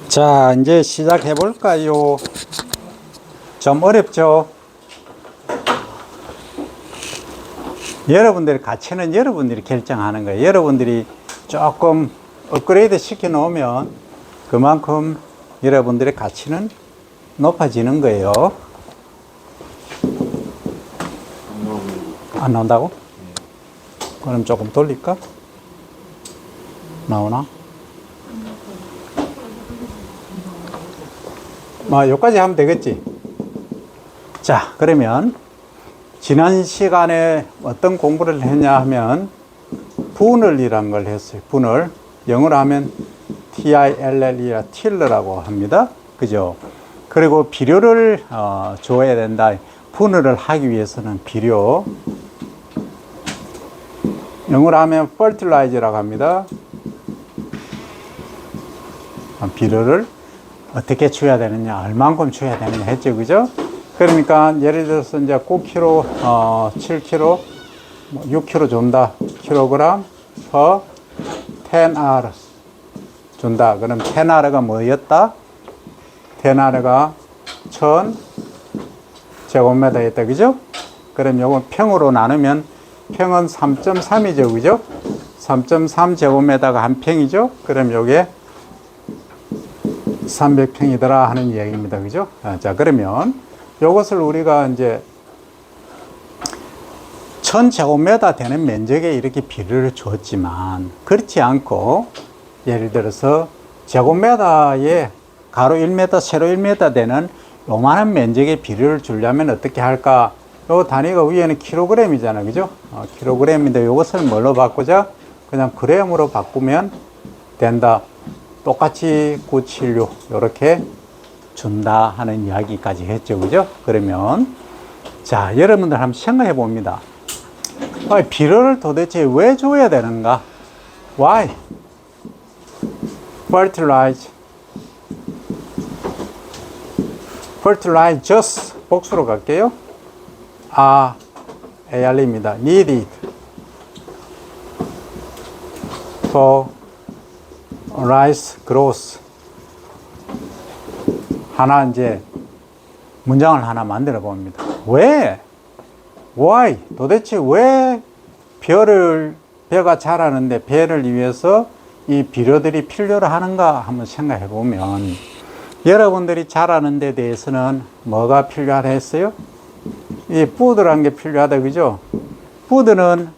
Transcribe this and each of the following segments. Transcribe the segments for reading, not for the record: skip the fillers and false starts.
자, 이제 시작해 볼까요? 좀 어렵죠? 여러분들의 가치는 여러분들이 결정하는 거예요. 여러분들이 조금 업그레이드 시켜 놓으면 그만큼 여러분들의 가치는 높아지는 거예요. 안 나온다고? 그럼 조금 돌릴까? 나오나? 여기까지 하면 되겠지? 자, 그러면 지난 시간에 어떤 공부를 했냐 하면 분을이란 걸 했어요. 분을. 영어로 하면 TILLE라 틸러라고 합니다. 그죠? 그리고 비료를 줘야 된다. 분을을 하기 위해서는 비료. 영어로 하면 fertilize라고 합니다. 비료를 어떻게 줘야 되느냐, 얼만큼 줘야 되느냐 했죠. 그죠? 그러니까 예를 들어서 이제 9kg, 7kg, 6kg 준다. 킬로그램 per 10R 준다. 그럼 10R가 뭐였다? 10R가 1000 제곱미터였다. 그죠? 그럼 요건 평으로 나누면 평은 3.3이죠. 그죠? 3.3 제곱미터가 한 평이죠? 그럼 요게 300평이더라 하는 이야기입니다. 그죠? 자, 그러면 요것을 우리가 이제 1000제곱미터 되는 면적에 이렇게 비료를 줬지만 그렇지 않고 예를 들어서 제곱미터에 가로 1m, 세로 1m 되는 요만한 면적의 비료를 주려면 어떻게 할까? 요 단위가 위에는 킬로그램이잖아요. 그죠? 킬로그램인데 요것을 뭘로 바꾸자? 그냥 그램으로 바꾸면 된다. 똑같이 976 이렇게 준다 하는 이야기까지 했죠. 그죠? 그러면 자, 여러분들 한번 생각해 봅니다. 비료를 도대체 왜 줘야 되는가? Why? Fertilize just 복수로 갈게요. AR입니다. Needed for rice growth. 하나 이제 문장을 하나 만들어 봅니다. 왜? Why? 도대체 왜 벼가 자라는데 벼를 위해서 이 비료들이 필요로 하는가 한번 생각해 보면 여러분들이 자라는 데 대해서는 뭐가 필요하다 했어요? 이 푸드라는 게 필요하다. 그죠? 푸드는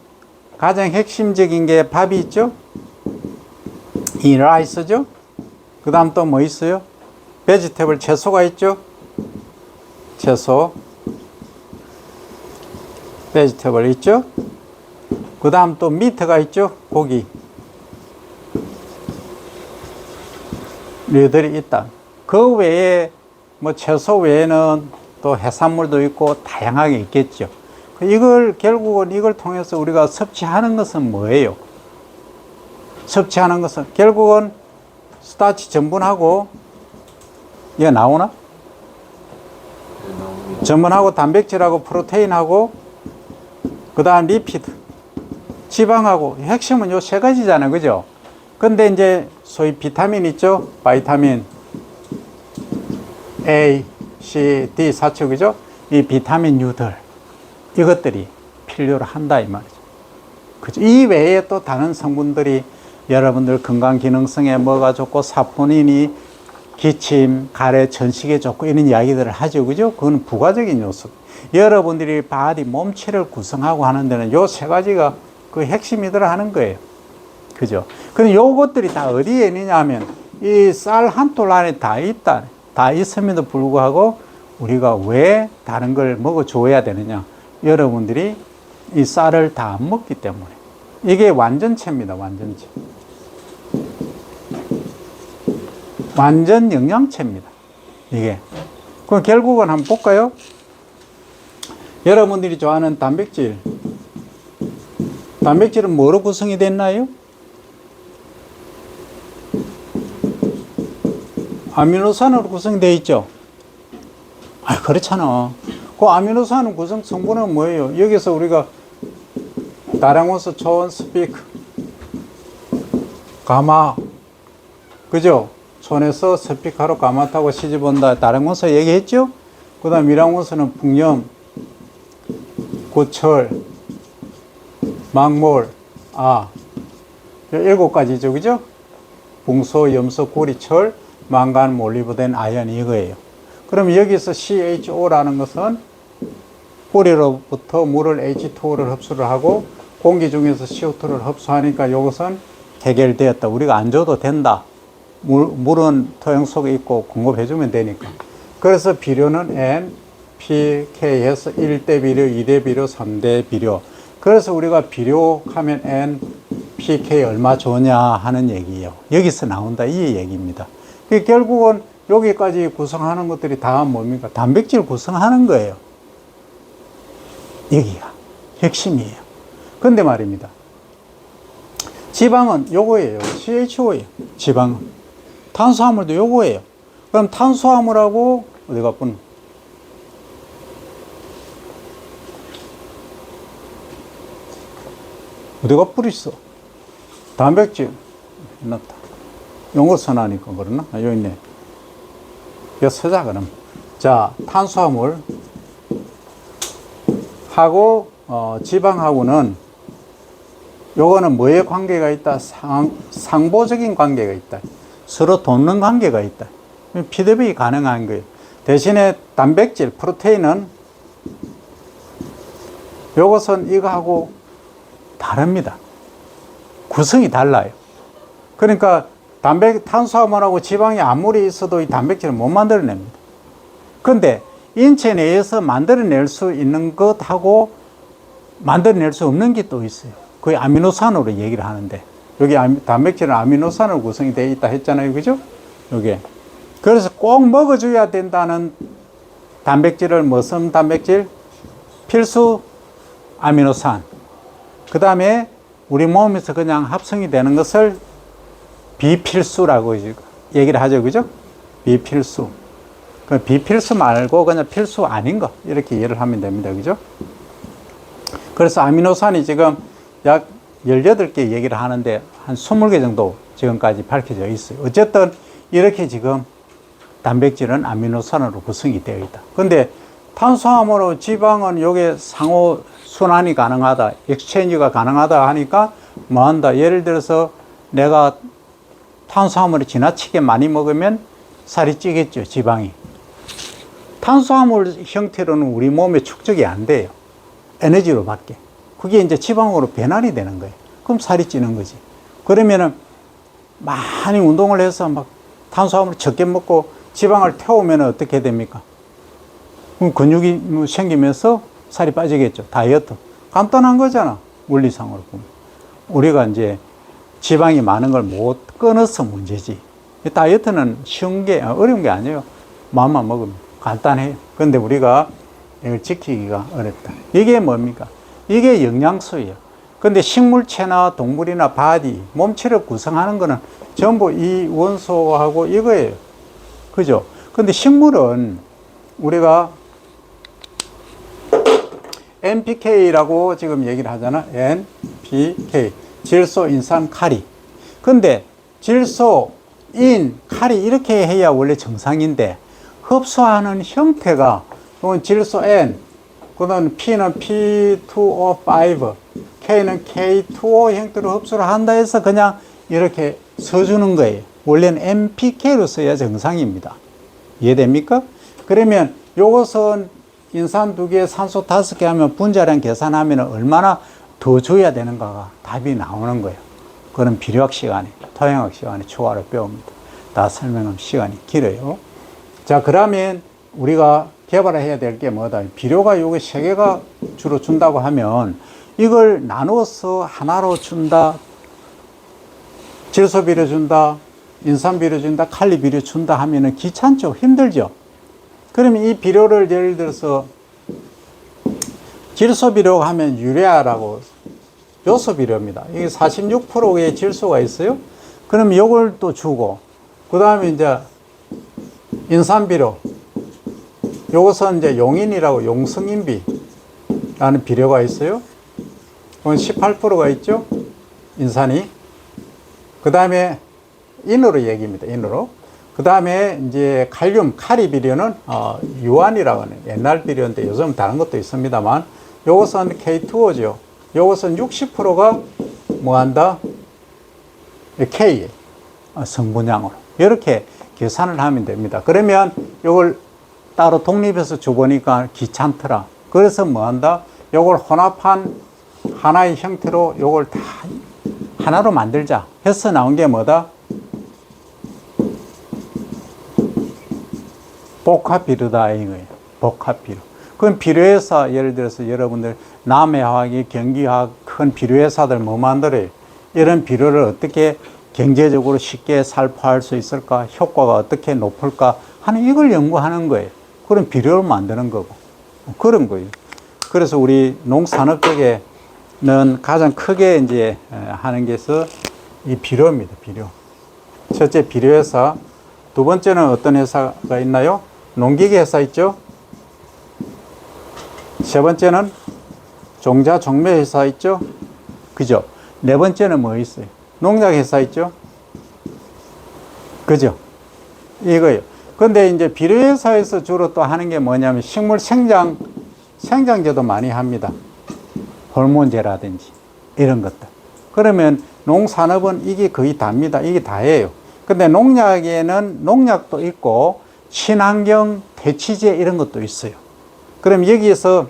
가장 핵심적인 게 밥이 있죠? 이 라이스죠? 그 다음 또 뭐 있어요? 베지테블 채소가 있죠? 채소 베지테블 있죠? 그 다음 또 미트가 있죠? 고기 류들이 있다. 그 외에 뭐 채소 외에는 또 해산물도 있고 다양하게 있겠죠. 결국은 이걸 통해서 우리가 섭취하는 것은 뭐예요? 섭취하는 것은 결국은 스타치 전분하고 이게 나오나? 전분하고 단백질하고 프로테인하고 그 다음 리피드 지방하고 핵심은 요 세 가지잖아요. 그죠? 근데 이제 소위 비타민 있죠? 바이타민 A, C, D, 사초. 그죠? 이 비타민류들 이것들이 필요로 한다 이 말이죠. 그죠? 이 외에 또 다른 성분들이 여러분들 건강 기능성에 뭐가 좋고 사포닌이 기침, 가래, 전식에 좋고 이런 이야기들을 하죠. 그죠? 그건 부가적인 요소. 여러분들이 바디 몸체를 구성하고 하는 데는 요 세 가지가 그 핵심이더라 하는 거예요. 그죠? 근데 요것들이 다 어디에 있느냐 하면 이 쌀 한 톨 안에 다 있다. 다 있음에도 불구하고 우리가 왜 다른 걸 먹어줘야 되느냐? 여러분들이 이 쌀을 다 안 먹기 때문에. 이게 완전체입니다. 완전체. 완전 영양체입니다. 이게. 그럼 결국은 한번 볼까요? 여러분들이 좋아하는 단백질. 단백질은 뭐로 구성이 됐나요? 아미노산으로 구성되어 있죠? 그렇잖아. 그 아미노산 구성 성분은 뭐예요? 여기서 우리가 다량원소, 초원, 스피크, 가마, 그죠? 손에서 스피카로 까맣다고 시집온다. 다른 원소 얘기했죠? 그 다음 이랑 원소는 풍염, 고철, 망몰, 일곱 가지죠. 그죠? 붕소, 염소, 구리, 철, 망간, 몰리브덴, 아연 이거예요. 그럼 여기서 CHO라는 것은 뿌리로부터 물을 H2O를 흡수를 하고 공기 중에서 CO2를 흡수하니까 이것은 해결되었다. 우리가 안 줘도 된다. 물은 토양 속에 있고 공급해주면 되니까. 그래서 비료는 N, P, K 해서 1대 비료, 2대 비료, 3대 비료. 그래서 우리가 비료 하면 N, P, K 얼마 주냐 하는 얘기예요. 여기서 나온다 이 얘기입니다. 결국은 여기까지 구성하는 것들이 다 뭡니까? 단백질 구성하는 거예요. 여기가 핵심이에요. 근데 말입니다. 지방은 요거예요. CHO예요. 지방은. 탄수화물도 요거예요. 그럼 탄수화물하고 어디가 뿐? 어디가 뿌리 있어? 단백질 넣었다. 용어 선하니까 그러나? 여기 있네. 이거 쓰자 그럼. 자, 탄수화물 하고 지방하고는 요거는 뭐의 관계가 있다? 상보적인 관계가 있다. 서로 돕는 관계가 있다. 피드백이 가능한 거예요. 대신에 단백질, 프로테인은 요것은 이거하고 다릅니다. 구성이 달라요. 그러니까 탄수화물하고 지방이 아무리 있어도 이 단백질을 못 만들어냅니다. 그런데 인체 내에서 만들어낼 수 있는 것하고 만들어낼 수 없는 게 또 있어요. 거의 아미노산으로 얘기를 하는데 여기 단백질은 아미노산으로 구성이 되어 있다 했잖아요. 그죠? 요게. 그래서 꼭 먹어줘야 된다는 단백질을 무슨 단백질? 필수 아미노산. 그 다음에 우리 몸에서 그냥 합성이 되는 것을 비필수라고 얘기를 하죠. 그죠? 비필수. 그 비필수 말고 그냥 필수 아닌 거. 이렇게 이해를 하면 됩니다. 그죠? 그래서 아미노산이 지금 약 18개 얘기를 하는데 한 20개 정도 지금까지 밝혀져 있어요. 어쨌든 이렇게 지금 단백질은 아미노산으로 구성이 되어 있다. 근데 탄수화물하고 지방은 요게 상호 순환이 가능하다, 엑스체인지가 가능하다 하니까 뭐 한다. 예를 들어서 내가 탄수화물을 지나치게 많이 먹으면 살이 찌겠죠, 지방이. 탄수화물 형태로는 우리 몸에 축적이 안 돼요. 에너지로 밖에. 그게 이제 지방으로 변환이 되는 거예요. 그럼 살이 찌는 거지. 그러면은 많이 운동을 해서 막 탄수화물을 적게 먹고 지방을 태우면 어떻게 됩니까? 그럼 근육이 생기면서 살이 빠지겠죠. 다이어트. 간단한 거잖아. 물리상으로 보면. 우리가 이제 지방이 많은 걸 못 끊어서 문제지. 다이어트는 쉬운 게, 어려운 게 아니에요. 마음만 먹으면 간단해요. 그런데 우리가 이걸 지키기가 어렵다. 이게 뭡니까? 이게 영양소예요. 근데 식물체나 동물이나 바디, 몸체를 구성하는 거는 전부 이 원소하고 이거예요. 그죠? 근데 식물은 우리가 NPK라고 지금 얘기를 하잖아. NPK. 질소, 인산, 카리. 근데 질소, 인, 카리 이렇게 해야 원래 정상인데 흡수하는 형태가 질소 N, 그 다음 P는 P2O5, K는 K2O 형태로 흡수를 한다 해서 그냥 이렇게 써주는 거예요. 원래는 NPK로 써야 정상입니다. 이해됩니까? 그러면 요것은 인산 2개, 산소 5개 하면 분자량 계산하면 얼마나 더 줘야 되는가가 답이 나오는 거예요. 그건 비료학 시간에, 토양학 시간에 추가로 배웁니다. 다 설명하면 시간이 길어요. 자, 그러면 우리가 개발해야 될 게 뭐다? 비료가 요게 3개가 주로 준다고 하면 이걸 나눠서 하나로 준다, 질소 비료 준다, 인산 비료 준다, 칼리 비료 준다 하면은 귀찮죠? 힘들죠? 그러면 이 비료를 예를 들어서 질소 비료 하면 유레아라고 요소 비료입니다. 이게 46%의 질소가 있어요. 그럼 이걸 또 주고, 그 다음에 이제 인산 비료. 요것은 이제 용인이라고 용성인비라는 비료가 있어요. 그건 18%가 있죠. 인산이. 그 다음에 인으로 얘기입니다. 인으로. 그 다음에 이제 칼륨, 카리 비료는 유안이라고 하는 옛날 비료인데 요즘 다른 것도 있습니다만 요것은 K2O죠. 요것은 60%가 뭐 한다? K 성분량으로 이렇게 계산을 하면 됩니다. 그러면 요걸 따로 독립해서 줘보니까 귀찮더라. 그래서 뭐 한다? 요걸 혼합한 하나의 형태로 요걸 다 하나로 만들자 해서 나온 게 뭐다? 복합비료다 이거예요. 복합비료. 그럼 비료회사 예를 들어서 여러분들 남해화학이 경기화학 큰 비료회사들 뭐 만들어요? 이런 비료를 어떻게 경제적으로 쉽게 살포할 수 있을까? 효과가 어떻게 높을까? 하는 이걸 연구하는 거예요. 그럼 비료를 만드는 거고. 그런 거예요. 그래서 우리 농산업 쪽에는 가장 크게 이제 하는 게서 이 비료입니다. 비료. 첫째 비료회사. 두 번째는 어떤 회사가 있나요? 농기계 회사 있죠? 세 번째는 종자 종매 회사 있죠? 그죠? 네 번째는 뭐 있어요? 농약 회사 있죠? 그죠? 이거요. 근데 이제 비료회사에서 주로 또 하는 게 뭐냐면 식물 생장제도 많이 합니다. 호르몬제라든지 이런 것들. 그러면 농산업은 이게 거의 답니다. 이게 다예요. 근데 농약에는 농약도 있고 친환경 퇴치제 이런 것도 있어요. 그럼 여기에서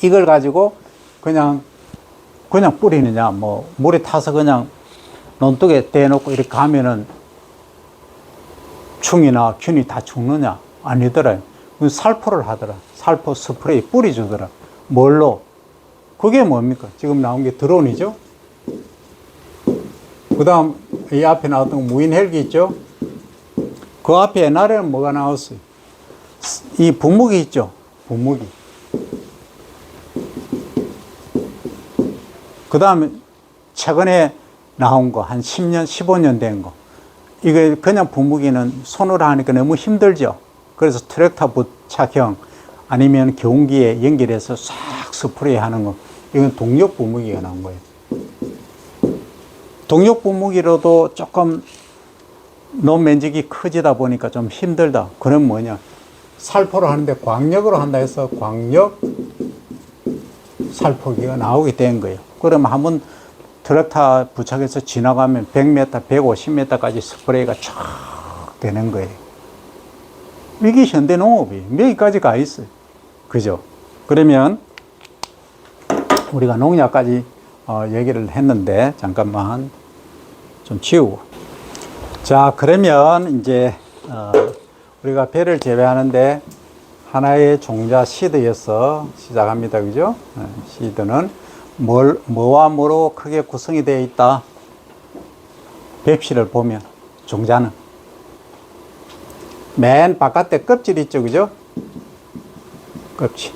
이걸 가지고 그냥 뿌리느냐, 뭐 물에 타서 그냥 논둑에 대놓고 이렇게 가면은 충이나 균이 다 죽느냐? 아니더라. 살포를 하더라. 살포 스프레이 뿌려주더라. 뭘로? 그게 뭡니까? 지금 나온 게 드론이죠? 그 다음 이 앞에 나왔던 무인 헬기 있죠? 그 앞에 옛날에는 뭐가 나왔어요? 이 분무기 있죠? 분무기. 그 다음에 최근에 나온 거, 한 10년, 15년 된 거. 이거 그냥 분무기는 손으로 하니까 너무 힘들죠? 그래서 트랙터 부착형 아니면 경운기에 연결해서 싹 스프레이 하는 거. 이건 동력 분무기가 나온 거예요. 동력 분무기로도 조금 논 면적이 커지다 보니까 좀 힘들다. 그럼 뭐냐? 살포를 하는데 광력으로 한다 해서 광력 살포기가 나오게 된 거예요. 그럼 한번 트랙터 부착해서 지나가면 100m, 150m까지 스프레이가 쫙 되는 거예요. 이게 현대 농업이 여기까지 가 있어요. 그죠? 그러면 우리가 농약까지 얘기를 했는데 잠깐만 좀 지우고. 자, 그러면 이제 우리가 배를 재배하는데 하나의 종자 시드에서 시작합니다. 그죠? 시드는 뭐와 뭐로 크게 구성이 되어 있다? 벽실을 보면 종자는 맨 바깥에 껍질 있죠. 그죠? 껍질.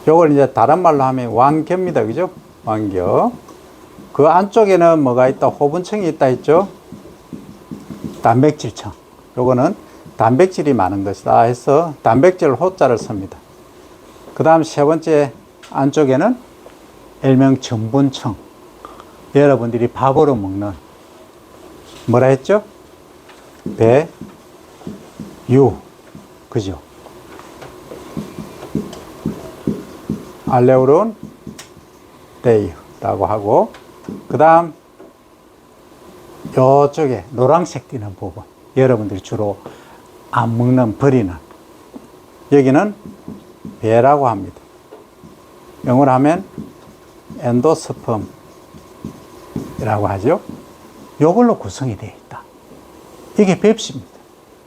요걸 이제 다른 말로 하면 완겨입니다. 그죠? 완겨. 그 안쪽에는 뭐가 있다? 호분층이 있다 했죠? 단백질층. 요거는 단백질이 많은 것이다 해서 단백질 호자를 씁니다. 그 다음 세 번째 안쪽에는 일명 전분층. 여러분들이 밥으로 먹는 뭐라 했죠? 배, 유. 그죠? 알레우론, 데이라고 하고, 그 다음 이쪽에 노란색 띄는 부분, 여러분들이 주로 안 먹는, 버리는, 여기는 배라고 합니다. 영어로 하면 엔도스펌이라고 하죠. 이걸로 구성이 되어 있다. 이게 뱁시입니다.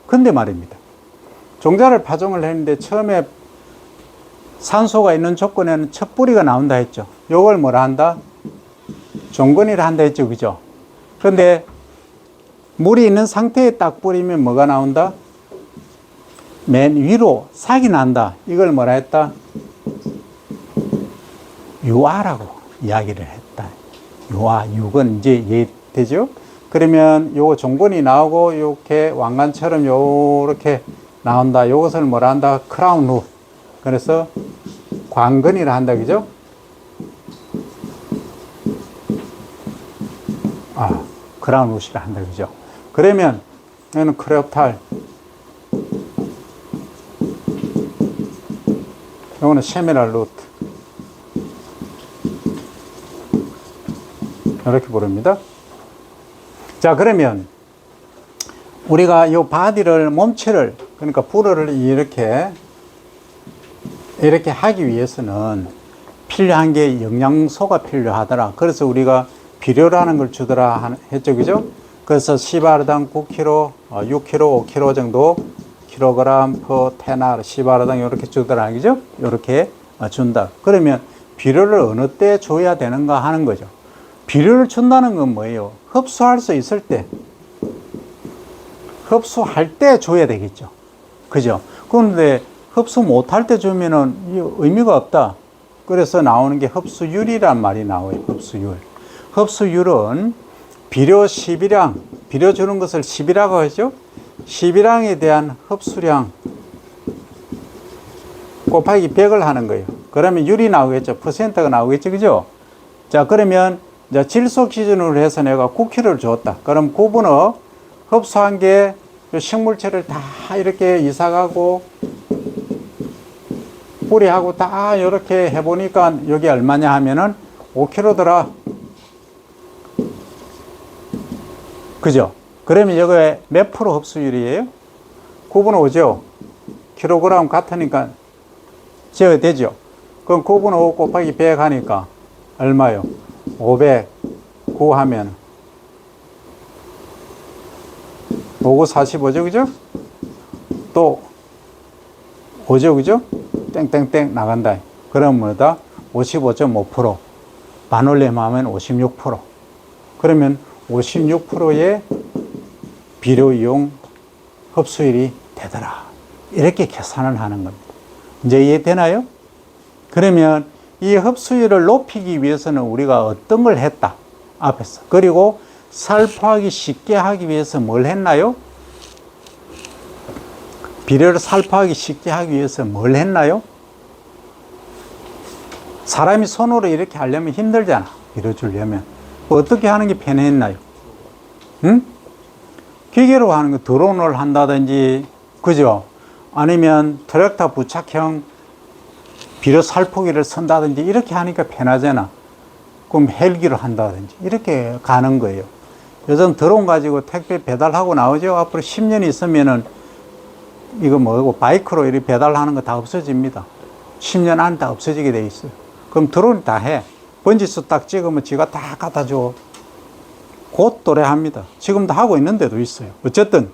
근데 말입니다. 종자를 파종을 했는데 처음에 산소가 있는 조건에는 첫 뿌리가 나온다 했죠. 요걸 뭐라 한다? 종근이라 한다 했죠. 그죠? 근데 물이 있는 상태에 딱 뿌리면 뭐가 나온다? 맨 위로 싹이 난다. 이걸 뭐라 했다? 유아라고 이야기를 했다. 유아, 육은 이제 이해되죠? 그러면 요거 종근이 나오고 이렇게 왕관처럼 요렇게 나온다. 요것을 뭐라 한다? 크라운 루프. 그래서 광근이라 한다. 그죠? 크라운 루시라 한다. 그죠? 그러면 여기는 크레옵탈. 요거는 세미랄 루트. 이렇게 부릅니다. 자, 그러면 우리가 요 바디를, 몸체를, 그러니까 불어를 이렇게 하기 위해서는 필요한 게 영양소가 필요하더라. 그래서 우리가 비료라는 걸 주더라 했죠. 그죠? 그래서 시바르당 9kg, 6kg, 5kg 정도 킬로그램 퍼 테날 시바르당 이렇게 주더라. 그죠? 이렇게 준다. 그러면 비료를 어느 때 줘야 되는가 하는 거죠. 비료를 준다는 건 뭐예요? 흡수할 수 있을 때, 흡수할 때 줘야 되겠죠. 그죠? 그런데 흡수 못할 때 주면은 의미가 없다. 그래서 나오는 게 흡수율이란 말이 나와요. 흡수율. 흡수율은 비료 12량, 비료 주는 것을 10이라고 하죠. 12량에 대한 흡수량 곱하기 100을 하는 거예요. 그러면 율이 나오겠죠. 퍼센트가 나오겠죠. 그죠? 자, 그러면 이제 질소 기준으로 해서 내가 9kg를 줬다. 그럼 9분의 흡수한 게 식물체를 다 이렇게 이사가고 뿌리하고 다 이렇게 해보니까 여기 얼마냐 하면은 5kg더라. 그죠? 그러면 여기에 몇 프로 흡수율이에요? 9분의 5죠? 킬로그램 같으니까 제어 되죠? 그럼 9분의 5 곱하기 100 하니까 얼마요? 500 9 하면 5구 45죠? 그죠? 또 5죠? 그죠? 땡땡땡 나간다. 그럼 뭐다? 55.5%. 반올림하면 56%. 그러면 56%의 비료 이용 흡수율이 되더라. 이렇게 계산을 하는 겁니다. 이제 이해되나요? 그러면 이 흡수율을 높이기 위해서는 우리가 어떤 걸 했다. 앞에서. 그리고 살포하기 쉽게 하기 위해서 뭘 했나요? 비료를 살포하기 쉽게 하기 위해서 뭘 했나요? 사람이 손으로 이렇게 하려면 힘들잖아. 비료 주려면. 어떻게 하는 게 편했나요? 응? 기계로 하는 거 드론을 한다든지, 그죠? 아니면 트랙터 부착형 비료 살포기를 쓴다든지 이렇게 하니까 편하잖아. 그럼 헬기로 한다든지 이렇게 가는 거예요. 요즘 드론 가지고 택배 배달하고 나오죠. 앞으로 10년 있으면은 이거 뭐고 바이크로 이렇게 배달하는 거 다 없어집니다. 10년 안에 다 없어지게 돼 있어요. 그럼 드론이 다 해. 번지수 딱 찍으면 지가 다 갖다 줘. 곧 도래합니다. 지금도 하고 있는 데도 있어요. 어쨌든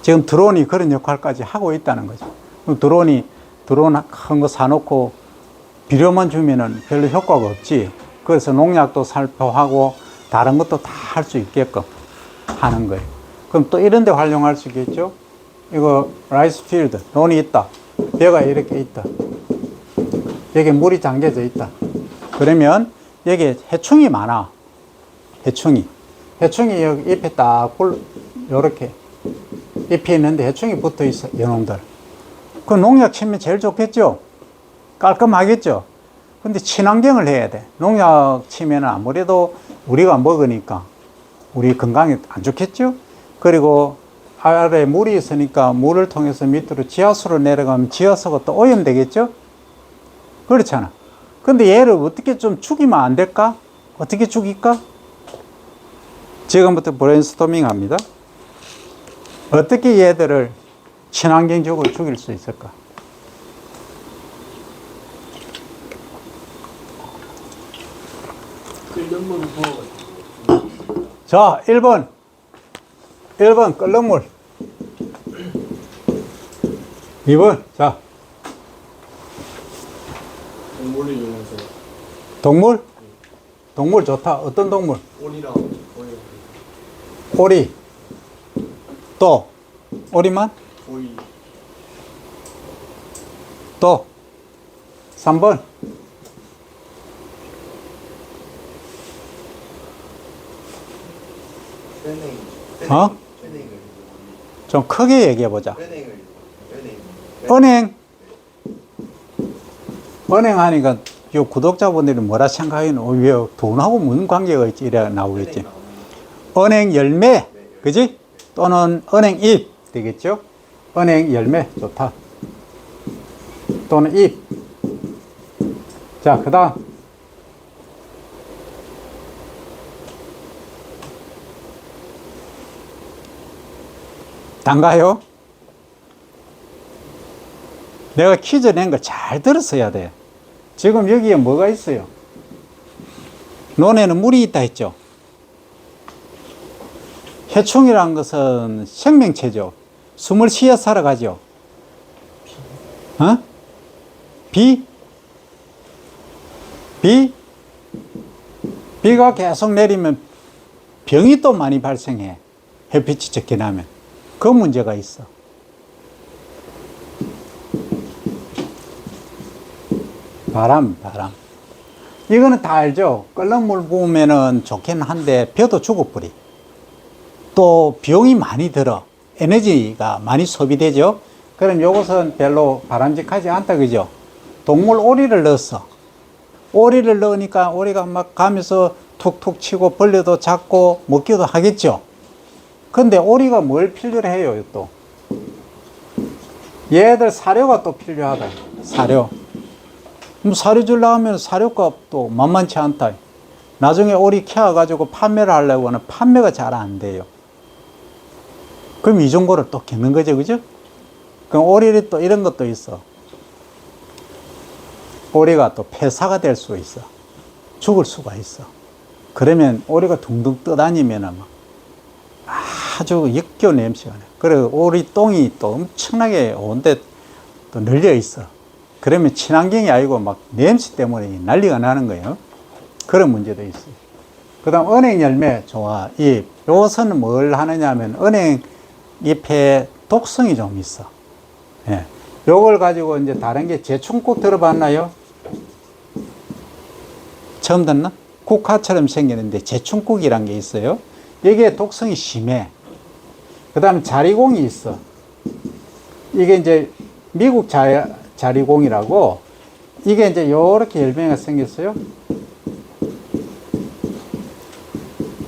지금 드론이 그런 역할까지 하고 있다는 거죠. 드론 큰 거 사놓고 비료만 주면은 별로 효과가 없지. 그래서 농약도 살포하고 다른 것도 다 할 수 있게끔 하는 거예요. 그럼 또 이런 데 활용할 수 있겠죠? 이거 라이스 필드, 논이 있다. 벼가 이렇게 있다. 여기 물이 잠겨져 있다. 그러면 여기에 해충이 많아. 해충이 여기 잎에 딱 요렇게 잎이 있는데 해충이 붙어 있어. 이놈들. 그 농약 치면 제일 좋겠죠? 깔끔하겠죠? 근데 친환경을 해야 돼. 농약 치면 아무래도 우리가 먹으니까 우리 건강에 안 좋겠죠? 그리고 아래에 물이 있으니까 물을 통해서 밑으로 지하수로 내려가면 지하수가 또 오염되겠죠? 그렇잖아. 근데 얘를 어떻게 좀 죽이면 안 될까? 어떻게 죽일까? 지금부터 브레인스토밍 합니다. 어떻게 얘들을 친환경적으로 죽일 수 있을까? 자, 1번 끓는 물. 2번, 자. 동물을 이용해서. 동물? 동물 좋다. 어떤 동물? 오리랑 오리. 또, 오리만? 오이. 또, 3번. 어? 좀 크게 얘기해보자. 은행. 은행 하니까 요 구독자분들이 뭐라 생각하기는 왜 돈하고 무슨 관계가 있지? 이래 나오겠지. 은행 열매. 그지? 또는 은행잎 되겠죠. 은행 열매 좋다. 또는 잎. 자, 그 다음 단가요? 내가 퀴즈 낸 거 잘 들었어야 돼. 지금 여기에 뭐가 있어요? 논에는 물이 있다 했죠. 해충이란 것은 생명체죠. 숨을 쉬어 살아가죠. 어? 비가 계속 내리면 병이 또 많이 발생해. 햇빛이 적게 나면. 그 문제가 있어. 바람. 이거는 다 알죠? 끓는 물 부으면은 좋긴 한데, 벼도 죽어버리. 또, 비용이 많이 들어. 에너지가 많이 소비되죠? 그럼 요것은 별로 바람직하지 않다, 그죠? 동물 오리를 넣었어. 오리를 넣으니까 오리가 막 가면서 툭툭 치고 벌레도 잡고 먹기도 하겠죠? 근데 오리가 뭘 필요로 해요, 또? 얘들 사료가 또 필요하다. 사료. 사료 주려고 하면 사료값도 만만치 않다. 나중에 오리 키워가지고 판매를 하려고 하면 판매가 잘 안 돼요. 그럼 이 정보를 또 겪는 거죠, 그죠? 그럼 오리를 또 이런 것도 있어. 오리가 또 폐사가 될 수 있어. 죽을 수가 있어. 그러면 오리가 둥둥 떠다니면은 아주 역겨운 냄새가 나. 그리고 오리 똥이 또 엄청나게 온데 또 널려 있어. 그러면 친환경이 아니고 막 냄새 때문에 난리가 나는 거예요. 그런 문제도 있어요. 그 다음 은행 열매, 좋아, 잎. 요것은 뭘 하느냐 하면 은행 잎에 독성이 좀 있어. 예. 요걸 가지고 이제 다른 게 제충국 들어봤나요? 처음 듣나? 국화처럼 생기는데 제충국이란 게 있어요. 여기에 독성이 심해. 그 다음에 자리공이 있어. 이게 이제 미국 자리공이라고, 이게 이제 요렇게 열매가 생겼어요.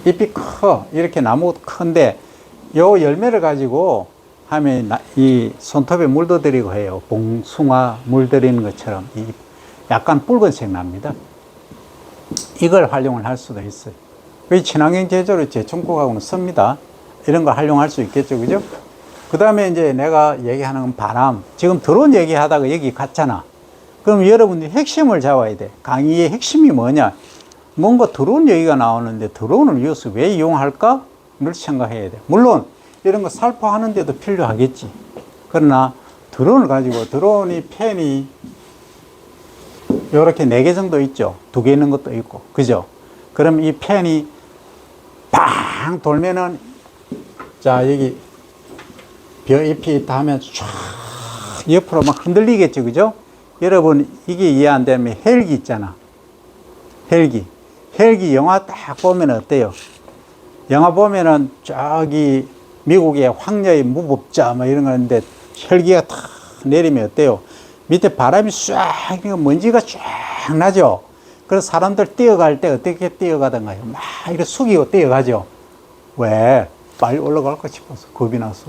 잎이 커. 이렇게 나무가 큰데, 요 열매를 가지고 하면 이 손톱에 물도 들이고 해요. 봉숭아 물 들이는 것처럼 약간 붉은색 납니다. 이걸 활용을 할 수도 있어요. 이 친환경 제조로 제충국하고는 씁니다. 이런 걸 활용할 수 있겠죠, 그죠? 그 다음에 이제 내가 얘기하는 건 바람. 지금 드론 얘기하다가 여기 갔잖아. 그럼 여러분들이 핵심을 잡아야 돼. 강의의 핵심이 뭐냐? 뭔가 드론 얘기가 나오는데 드론을 이어서 왜 이용할까? 를 생각해야 돼. 물론 이런 거 살포하는 데도 필요하겠지. 그러나 드론을 가지고 드론이 펜이 이렇게 4개 정도 있죠. 2개 있는 것도 있고. 그죠? 그럼 이 펜이 팡 돌면은, 자, 여기 벼잎이 있다 하면 쫙 옆으로 막 흔들리겠죠. 그죠? 여러분, 이게 이해 안 되면 헬기 있잖아. 헬기 영화 딱 보면 어때요? 영화 보면은 저기 미국의 황녀의 무법자 뭐 이런 거 있는데 헬기가 탁 내리면 어때요? 밑에 바람이 쫙, 먼지가 쫙 나죠? 그래서 사람들 뛰어갈 때 어떻게 뛰어가던가요? 막 이렇게 숙이고 뛰어가죠? 왜? 빨리 올라갈까 싶어서 겁이 나서.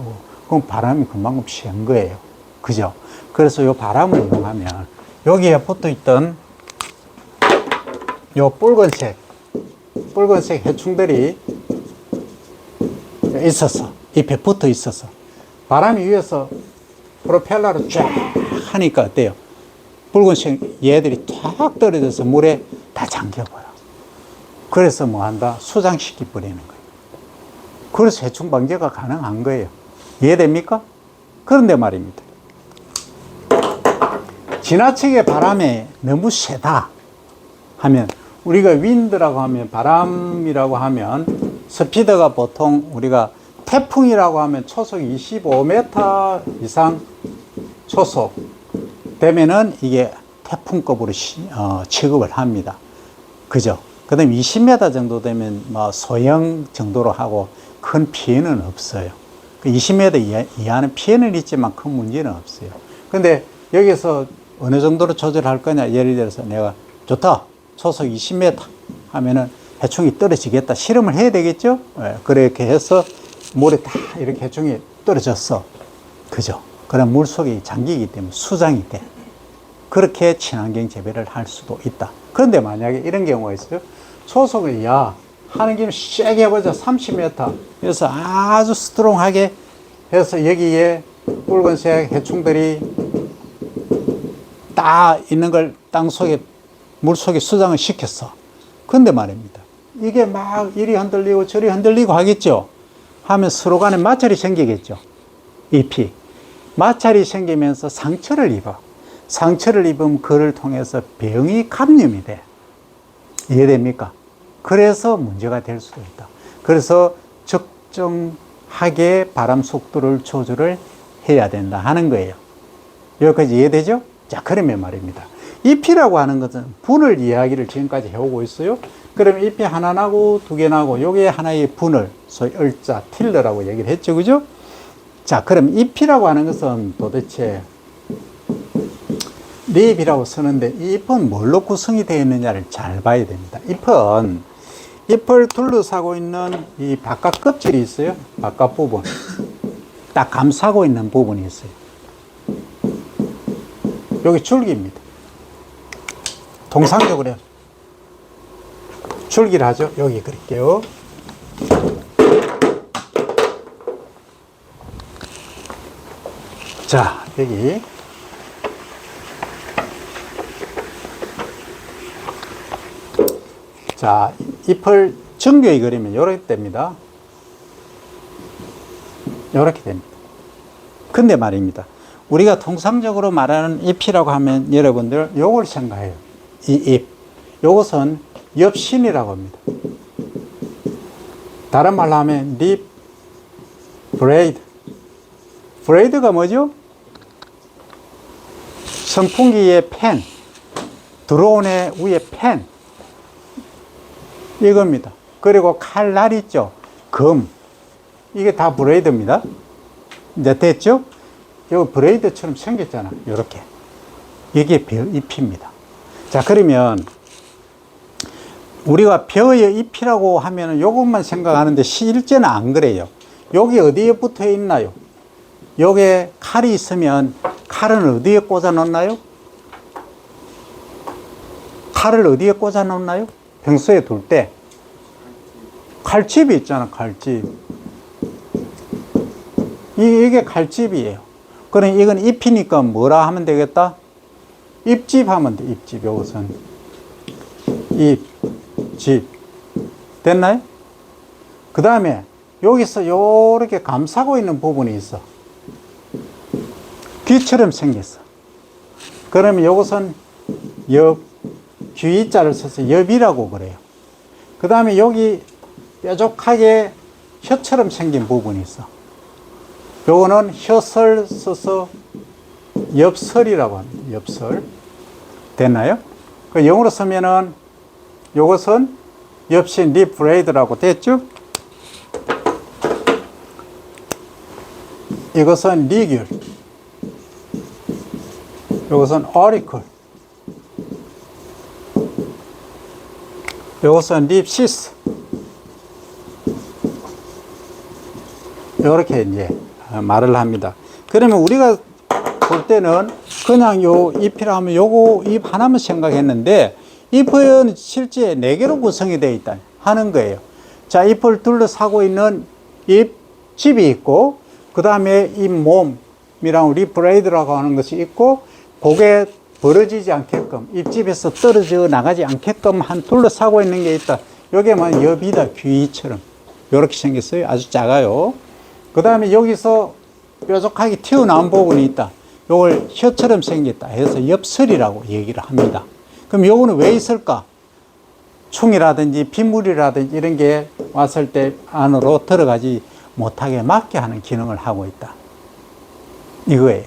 그럼 바람이 금방 쉬는 거예요. 그죠? 그래서 이 바람을 이용하면 여기에 붙어 있던 요 붉은색 해충들이 있었어. 잎에 붙어 있었어. 바람이 위에서 프로펠러를 쫙 하니까 어때요? 붉은색 얘들이 탁 떨어져서 물에 다 잠겨버려. 그래서 뭐 한다? 수장시켜 버리는 거예요. 그래서 해충 방제가 가능한 거예요. 이해됩니까? 그런데 말입니다. 지나치게 바람이 너무 세다 하면, 우리가 윈드라고 하면, 바람이라고 하면 스피드가 보통 우리가 태풍이라고 하면 초속 25m 이상 초속 되면은 이게 태풍급으로 취급을 합니다. 그죠? 그 다음에 20m 정도 되면 뭐 소형 정도로 하고 큰 피해는 없어요. 20m 이하는 피해는 있지만 큰 문제는 없어요. 근데 여기서 어느 정도로 조절할 거냐? 예를 들어서 내가 좋다. 초속 20m 하면은 해충이 떨어지겠다. 실험을 해야 되겠죠? 네, 그렇게 해서 물에 다 이렇게 해충이 떨어졌어. 그죠? 그럼 물 속에 잠기기 때문에 수장이 돼. 그렇게 친환경 재배를 할 수도 있다. 그런데 만약에 이런 경우가 있어요. 초석을, 야, 하는 김에 세게 해보자. 30m. 그래서 아주 스트롱하게 해서 여기에 붉은색 해충들이 딱 있는 걸 땅 속에, 물 속에 수장을 시켰어. 근데 말입니다. 이게 막 이리 흔들리고 저리 흔들리고 하겠죠. 하면 서로 간에 마찰이 생기겠죠. 잎이. 마찰이 생기면서 상처를 입어. 상처를 입으면 그를 통해서 병이 감염이 돼. 이해됩니까? 그래서 문제가 될 수도 있다. 그래서 적정하게 바람 속도를 조절을 해야 된다 하는 거예요. 여기까지 이해되죠? 자, 그러면 말입니다. 잎이라고 하는 것은 분을 이야기를 지금까지 해오고 있어요. 그러면 잎이 하나 나고 두 개 나고 요게 하나의 분을 소위 을자, 틸러라고 얘기를 했죠. 그죠? 자, 그럼 잎이라고 하는 것은 도대체 잎이라고 쓰는데 이 잎은 뭘로 구성이 되어 있느냐를 잘 봐야 됩니다. 잎은 잎을 둘러싸고 있는 이 바깥 껍질이 있어요. 바깥 부분. 딱 감싸고 있는 부분이 있어요. 여기 줄기입니다. 통상적으로 줄기를 하죠. 여기 그릴게요. 자, 여기 자, 잎을 정교히 그리면 이렇게 됩니다. 이렇게 됩니다. 근데 말입니다. 우리가 통상적으로 말하는 잎이라고 하면 여러분들 요걸 생각해요. 이 잎. 요것은 엽신이라고 합니다. 다른 말로 하면 립 브레이드. 브레이드가 뭐죠? 선풍기의 팬. 드론의 위에 팬. 이겁니다. 그리고 칼날 있죠? 금. 이게 다 브레이드입니다. 이제 됐죠? 요 브레이드처럼 생겼잖아. 요렇게. 이게 벼잎입니다. 자, 그러면 우리가 벼의 잎이라고 하면은 요것만 생각하는데 실제는 안 그래요. 여기 어디에 붙어 있나요? 여기에 칼이 있으면 칼은 어디에 꽂아 놓나요? 칼을 어디에 꽂아 놓나요? 평소에 둘 때 칼집이 있잖아. 칼집. 이게 칼집이에요. 그럼 이건 잎이니까 뭐라 하면 되겠다? 잎집 하면 돼. 잎집. 이것은 잎, 집. 됐나요? 그 다음에 여기서 요렇게 감싸고 있는 부분이 있어. 귀처럼 생겼어. 그러면 이것은 엽, 귀자를 써서 엽이라고 그래요. 그 다음에 여기 뾰족하게 혀처럼 생긴 부분이 있어. 요거는 혀설 써서 엽설이라고 합니다. 엽설. 됐나요? 그 영어로 쓰면은 요것은 엽신 리브레이드라고 됐죠? 이것은 리귤. 요것은 어리클. 요것은 립시스. 이렇게 이제 말을 합니다. 그러면 우리가 볼 때는 그냥 요 잎이라 하면 요거 잎 하나만 생각했는데 잎은 실제 4개로 구성이 되어 있다 하는 거예요. 자, 잎을 둘러싸고 있는 잎집이 있고, 그 다음에 잎몸이랑 리브레이드라고 하는 것이 있고, 그게 벌어지지 않게끔 잎집에서 떨어져 나가지 않게끔 한 둘러싸고 있는 게 있다. 요게 뭐 엽이다. 귀처럼 요렇게 생겼어요. 아주 작아요. 그 다음에 여기서 뾰족하게 튀어나온 부분이 있다. 요걸 혀처럼 생겼다 해서 엽설이라고 얘기를 합니다. 그럼 요거는 왜 있을까? 충이라든지 빗물이라든지 이런 게 왔을 때 안으로 들어가지 못하게 막게 하는 기능을 하고 있다. 이거예요.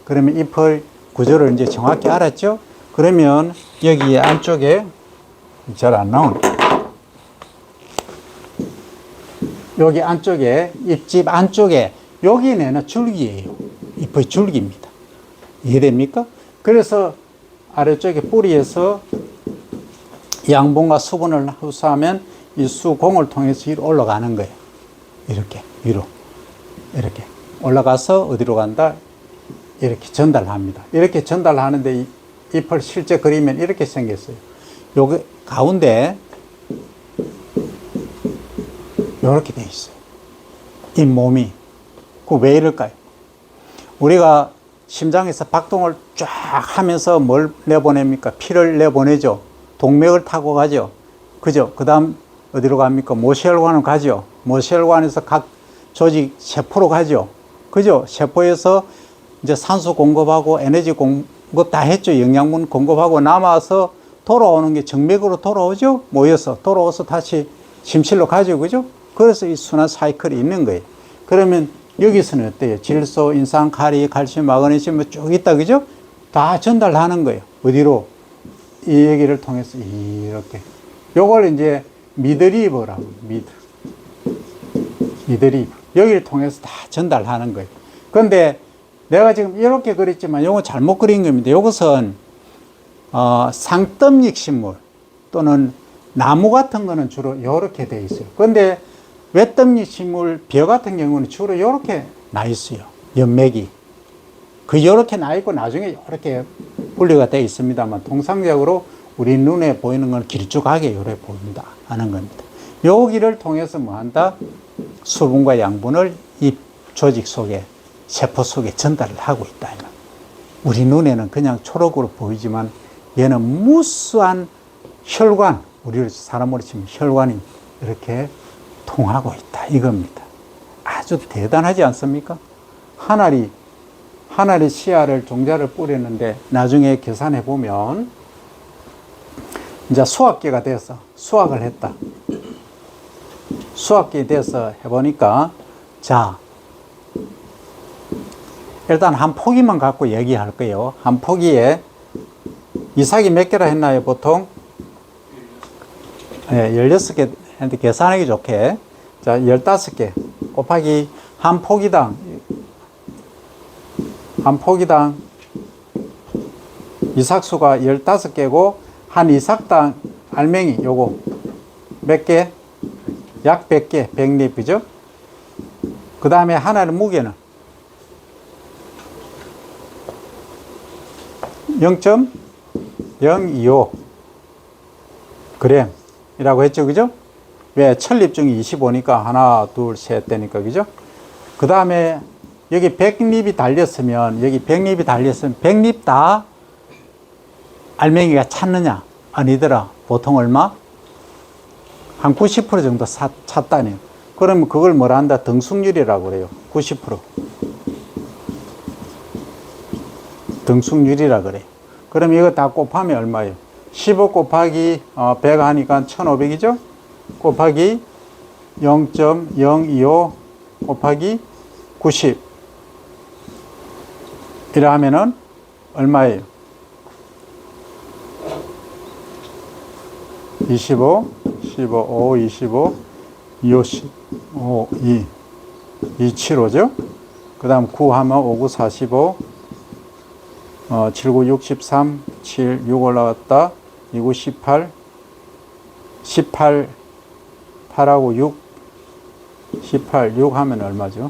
그러면 잎을 구조를 이제 정확히 알았죠? 그러면 여기 안쪽에 잘 안 나오네. 여기 안쪽에 잎집 안쪽에 여기는 줄기예요. 잎의 줄기입니다. 이해됩니까? 그래서 아래쪽에 뿌리에서 양분과 수분을 흡수하면 이 수공을 통해서 위로 올라가는 거예요. 이렇게 위로 이렇게 올라가서 어디로 간다? 이렇게 전달합니다. 이렇게 전달하는데 잎을 실제 그리면 이렇게 생겼어요. 요게 가운데 이렇게 돼 있어요. 잇몸이. 그 왜 이럴까요? 우리가 심장에서 박동을 쫙 하면서 뭘 내보냅니까? 피를 내보내죠. 동맥을 타고 가죠. 그죠? 그 다음 어디로 갑니까? 모세혈관으로 가죠. 모세혈관에서 각 조직 세포로 가죠. 그죠? 세포에서 이제 산소 공급하고 에너지 공급 다 했죠. 영양분 공급하고 남아서 돌아오는 게 정맥으로 돌아오죠. 모여서 돌아와서 다시 심실로 가죠. 그죠? 그래서 이 순환 사이클이 있는 거예요. 그러면 여기서는 어때요? 질소, 인산, 카리, 칼슘, 마그네슘 쭉 있다. 그죠? 다 전달하는 거예요. 어디로? 이 얘기를 통해서 이렇게. 요걸 이제 미드리버라고. 미드리버. 여기를 통해서 다 전달하는 거예요. 그런데 내가 지금 이렇게 그렸지만 요거 잘못 그린 겁니다. 요것은 상덤닉 식물 또는 나무 같은 거는 주로 이렇게 돼 있어요. 그런데 외덤닉 식물, 벼 같은 경우는 주로 이렇게 나 있어요. 연맥이. 이렇게 나 있고 나중에 이렇게 분리가 되어 있습니다만 통상적으로 우리 눈에 보이는 건 길쭉하게 이렇게 보인다 하는 겁니다. 여기를 통해서 뭐 한다? 수분과 양분을 이 조직 속에, 세포 속에 전달을 하고 있다. 우리 눈에는 그냥 초록으로 보이지만 얘는 무수한 혈관, 우리 사람으로 치면 혈관이 이렇게 통하고 있다. 이겁니다. 아주 대단하지 않습니까? 하나리 씨알을 종자를 뿌렸는데 나중에 계산해 보면 이제 수학계가 돼서 수학을 했다. 수학계 돼서 해보니까 자 일단 한 포기만 갖고 얘기할 거예요. 한 포기에 이삭이 몇 개라 했나요? 보통 16개 했는데 계산하기 좋게 자 15개 곱하기 한 포기당 이삭수가 15개고 한 이삭당 알맹이 요거 몇 개? 약 100개 100립 그죠? 그 다음에 하나의 무게는 0.025 그램 이라고 했죠. 그죠? 왜? 천립 중에 25니까 하나, 둘, 셋 되니까. 그죠? 그 다음에 여기 100립이 달렸으면 100립 다 알맹이가 찼느냐? 아니더라. 보통 얼마? 한 90% 정도 찼다네요. 그러면 그걸 뭐라 한다? 등숙률이라고 그래요. 90%. 등숙률이라 그래요. 그럼 이거 다 곱하면 얼마예요? 15 곱하기 100 하니까 1500이죠? 곱하기 0.025 곱하기 90 이라 하면은 얼마예요? 25, 15, 5, 25, 25, 5, 2, 275죠? 그 다음 9 하면 5, 9, 45, 7, 9, 63, 7, 6 올라갔다. 2, 9, 18, 18, 8하고 6, 18, 6 하면 얼마죠?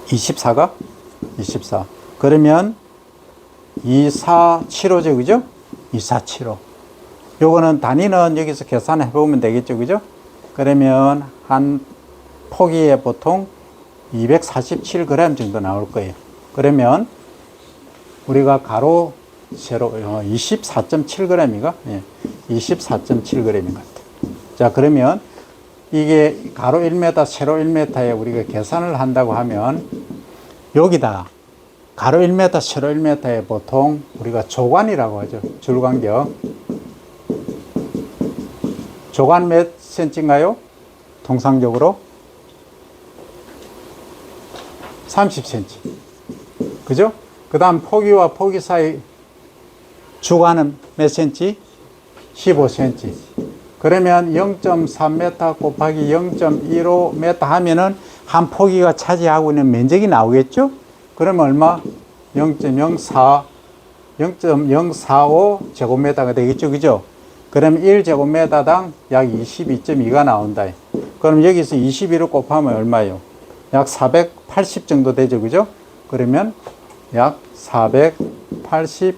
24가? 24. 그러면 2475죠, 그죠? 2475. 요거는 단위는 여기서 계산해 보면 되겠죠, 그죠? 그러면 한 포기에 보통 247g 정도 나올 거예요. 그러면 우리가 가로 세로 24.7g인가? 예, 24.7g인 것 같아요. 자, 그러면 이게 가로 1m, 세로 1m에 우리가 계산을 한다고 하면 여기다 가로 1m, 세로 1m에 보통 우리가 조관이라고 하죠. 줄간격. 조관 몇 cm인가요? 통상적으로 30cm. 그죠? 그 다음 포기와 포기 사이 주관은 몇 cm? 15cm. 그러면 0.3m 곱하기 0.15m 하면은 한 포기가 차지하고 있는 면적이 나오겠죠? 그러면 얼마? 0.045 제곱미터가 되겠죠? 그죠? 그러면 1제곱미터당 약 22.2가 나온다. 그럼 여기서 21을 곱하면 얼마예요? 약 480 정도 되죠. 그죠? 그러면 약 480g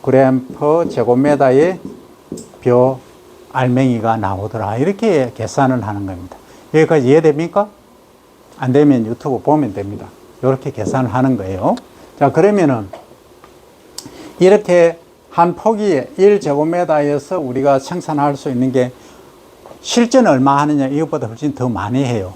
per 제곱미터의 벼 알맹이가 나오더라. 이렇게 계산을 하는 겁니다. 여기까지 이해됩니까? 안 되면 유튜브 보면 됩니다. 이렇게 계산을 하는 거예요. 자, 그러면은 이렇게 한 포기에 1제곱미터에서 우리가 생산할 수 있는 게 실제는 얼마 하느냐, 이것보다 훨씬 더 많이 해요.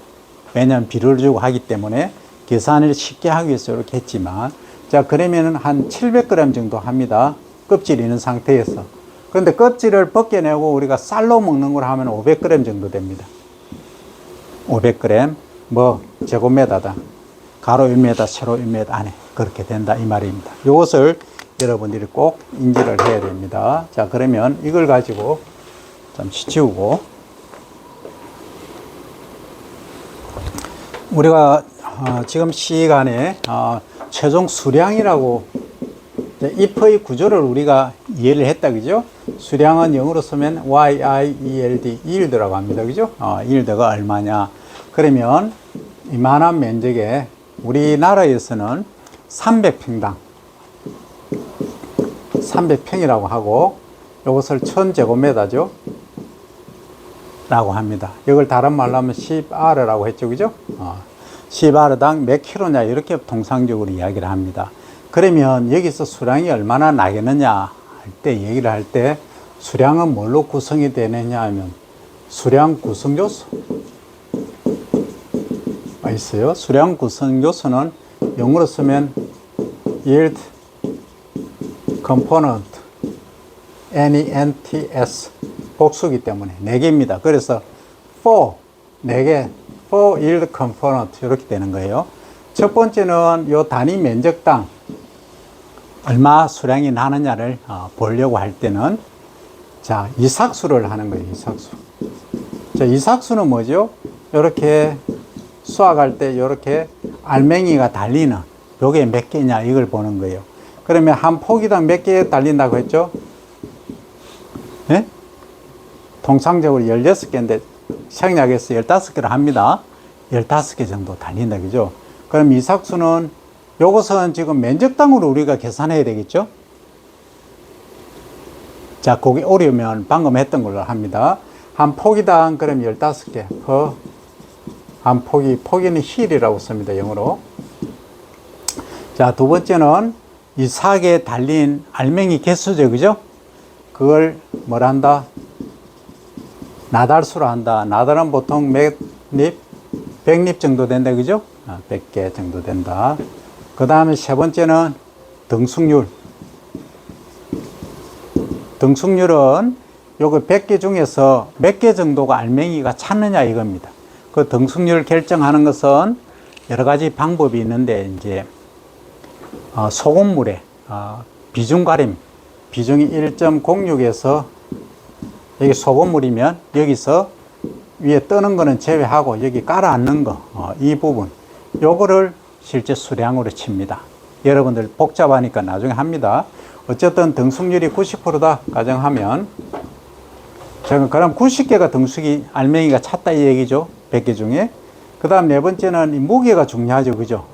왜냐하면 비료를 주고 하기 때문에 계산을 쉽게 하기 위해서 이렇게 했지만, 자, 그러면은 한 700g 정도 합니다. 껍질이 있는 상태에서. 그런데 껍질을 벗겨내고 우리가 쌀로 먹는 걸 하면 500g 정도 됩니다. 500g, 뭐, 제곱미터다. 가로 1m, 세로 1m 안에 그렇게 된다. 이 말입니다. 이것을 여러분들이 꼭 인지를 해야 됩니다. 자, 그러면 이걸 가지고 잠시 지우고, 우리가 지금 시간에 최종 수량이라고 if의 구조를 우리가 이해를 했다. 그죠? 수량은 영어로 쓰면 yield, yield라고 합니다. 그죠? yield가 얼마냐. 그러면 이만한 면적에 우리나라에서는 300평당 300평이라고 하고, 이것을 1000제곱미터죠 라고 합니다. 이걸 다른 말로 하면 10R라고 했죠. 그죠? 10R당 몇 킬로냐, 이렇게 통상적으로 이야기를 합니다. 그러면 여기서 수량이 얼마나 나겠느냐 할 때, 얘기를 할 때, 수량은 뭘로 구성이 되느냐 하면 수량 구성 요소 있어요. 수량 구성 요소는 영어로 쓰면 yield component, NENTS, 복수기 때문에 4개입니다. 그래서 for 4개, for yield component 이렇게 되는 거예요. 첫 번째는 요 단위 면적당 얼마 수량이 나느냐를 보려고 할 때는, 자, 이삭수를 하는 거예요. 이삭수. 자, 이삭수는 뭐죠? 이렇게 수확할 때 이렇게 알맹이가 달리는 요게 몇 개냐 이걸 보는 거예요. 그러면 한 포기당 몇 개 달린다고 했죠? 네? 통상적으로 16개인데 생략해서 15개를 합니다. 15개 정도 달린다. 그죠? 그럼 이삭수는 요것은 지금 면적당으로 우리가 계산해야 되겠죠? 자, 그게 어려우면 방금 했던 걸로 합니다. 한 포기당 그럼 15개. 한 포기는 힐이라고 씁니다. 영어로. 자, 두 번째는 이 사계에 달린 알맹이 개수죠. 그죠? 그걸 뭘 한다? 나달수로 한다. 나달은 보통 몇 립? 100립 정도 된다. 그죠? 100개 정도 된다. 그 다음에 세 번째는 등숙률. 등숙률은 요거 100개 중에서 몇 개 정도가 알맹이가 찼느냐 이겁니다. 그 등숙률 결정하는 것은 여러 가지 방법이 있는데, 이제 소금물에 비중 가림, 비중이 1.06에서 여기 소금물이면 여기서 위에 뜨는 거는 제외하고 여기 깔아앉는 거, 이 부분 요거를 실제 수량으로 칩니다. 여러분들 복잡하니까 나중에 합니다. 어쨌든 등숙률이 90%다 가정하면, 그럼 90개가 등숙이 알맹이가 찼다 이 얘기죠. 100개 중에. 그 다음 네 번째는 이 무게가 중요하죠. 그죠?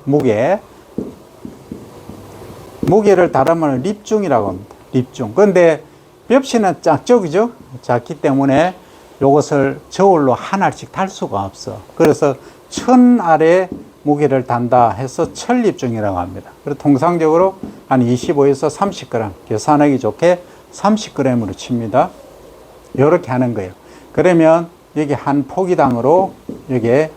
무게를 다른 말로 립중이라고 합니다. 립중. 근데 볏씨는 작죠. 그죠? 작기 때문에 요것을 저울로 하나씩 탈 수가 없어. 그래서 1000알의 무게를 단다 해서 천립중이라고 합니다. 그래서 통상적으로 한 25에서 30g, 계산하기 좋게 30g으로 칩니다. 이렇게 하는 거예요. 그러면 여기 한 포기당으로 여기에